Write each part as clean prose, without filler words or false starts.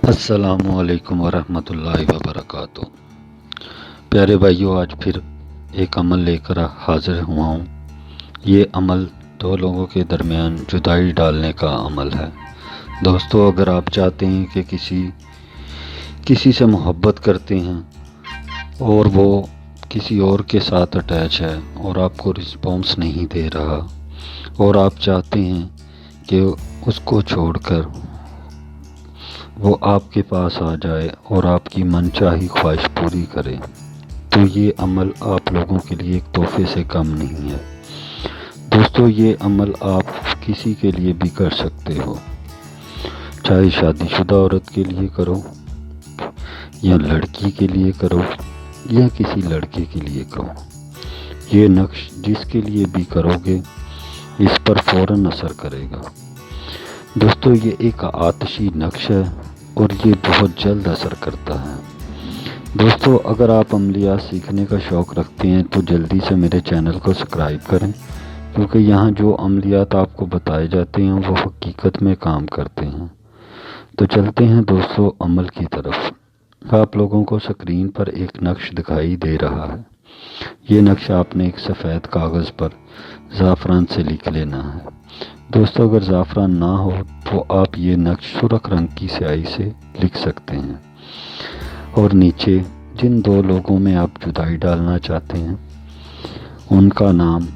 السلام علیکم ورحمۃ اللہ وبرکاتہ۔ پیارے بھائیوں، آج پھر ایک عمل لے کر حاضر ہوا ہوں۔ یہ عمل دو لوگوں کے درمیان جدائی ڈالنے کا عمل ہے۔ دوستو، اگر آپ چاہتے ہیں کہ کسی سے محبت کرتے ہیں اور وہ کسی اور کے ساتھ اٹیچ ہے اور آپ کو رسپانس نہیں دے رہا، اور آپ چاہتے ہیں کہ اس کو چھوڑ کر وہ آپ کے پاس آ جائے اور آپ کی من چاہی خواہش پوری کرے، تو یہ عمل آپ لوگوں کے لیے ایک تحفے سے کم نہیں ہے۔ دوستو، یہ عمل آپ کسی کے لیے بھی کر سکتے ہو، چاہے شادی شدہ عورت کے لیے کرو، یا لڑکی کے لیے کرو، یا کسی لڑکے کے لیے کرو۔ یہ نقش جس کے لیے بھی کرو گے، اس پر فوراً اثر کرے گا۔ دوستو، یہ ایک آتشی نقش ہے اور یہ بہت جلد اثر کرتا ہے۔ دوستو، اگر آپ عملیات سیکھنے کا شوق رکھتے ہیں تو جلدی سے میرے چینل کو سبسکرائب کریں، کیونکہ یہاں جو عملیات آپ کو بتائے جاتے ہیں وہ حقیقت میں کام کرتے ہیں۔ تو چلتے ہیں دوستو عمل کی طرف۔ آپ لوگوں کو سکرین پر ایک نقش دکھائی دے رہا ہے۔ یہ نقش آپ نے ایک سفید کاغذ پر زعفران سے لکھ لینا ہے۔ دوستو، اگر زعفران نہ ہو تو آپ یہ نقش سرخ رنگ کی سیاہی سے لکھ سکتے ہیں، اور نیچے جن دو لوگوں میں آپ جدائی ڈالنا چاہتے ہیں ان کا نام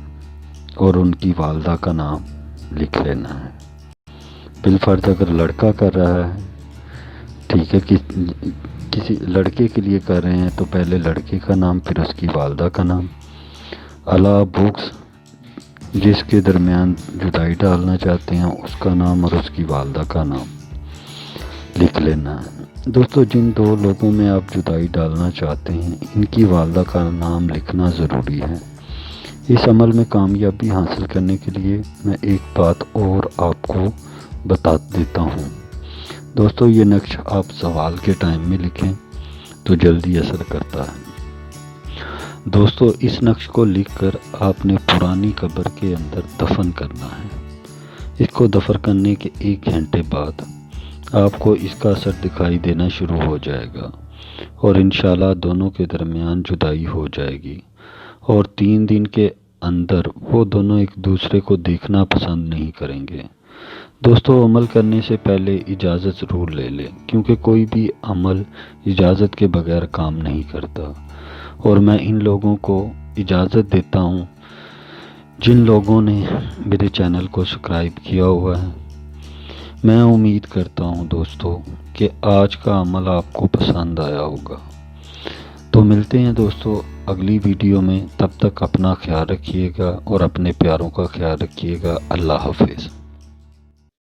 اور ان کی والدہ کا نام لکھ لینا ہے۔ بالفرض اگر لڑکا کر رہا ہے، ٹھیک ہے، کسی لڑکے کے لیے کر رہے ہیں تو پہلے لڑکے کا نام، پھر اس کی والدہ کا نام۔ علا بکس جس کے درمیان جدائی ڈالنا چاہتے ہیں اس کا نام اور اس کی والدہ کا نام لکھ لینا ہے۔ دوستو، جن دو لوگوں میں آپ جدائی ڈالنا چاہتے ہیں ان کی والدہ کا نام لکھنا ضروری ہے۔ اس عمل میں کامیابی حاصل کرنے کے لیے میں ایک بات اور آپ کو بتا دیتا ہوں۔ دوستو، یہ نقش آپ سوال کے ٹائم میں لکھیں تو جلدی اثر کرتا ہے۔ دوستو، اس نقش کو لکھ کر آپ نے پرانی قبر کے اندر دفن کرنا ہے۔ اس کو دفن کرنے کے 1 گھنٹے بعد آپ کو اس کا اثر دکھائی دینا شروع ہو جائے گا، اور انشاءاللہ دونوں کے درمیان جدائی ہو جائے گی، اور 3 دن کے اندر وہ دونوں ایک دوسرے کو دیکھنا پسند نہیں کریں گے۔ دوستو، عمل کرنے سے پہلے اجازت ضرور لے لیں، کیونکہ کوئی بھی عمل اجازت کے بغیر کام نہیں کرتا، اور میں ان لوگوں کو اجازت دیتا ہوں جن لوگوں نے میرے چینل کو سبسکرائب کیا ہوا ہے۔ میں امید کرتا ہوں دوستو کہ آج کا عمل آپ کو پسند آیا ہوگا۔ تو ملتے ہیں دوستو اگلی ویڈیو میں، تب تک اپنا خیال رکھیے گا اور اپنے پیاروں کا خیال رکھیے گا۔ اللہ حافظ۔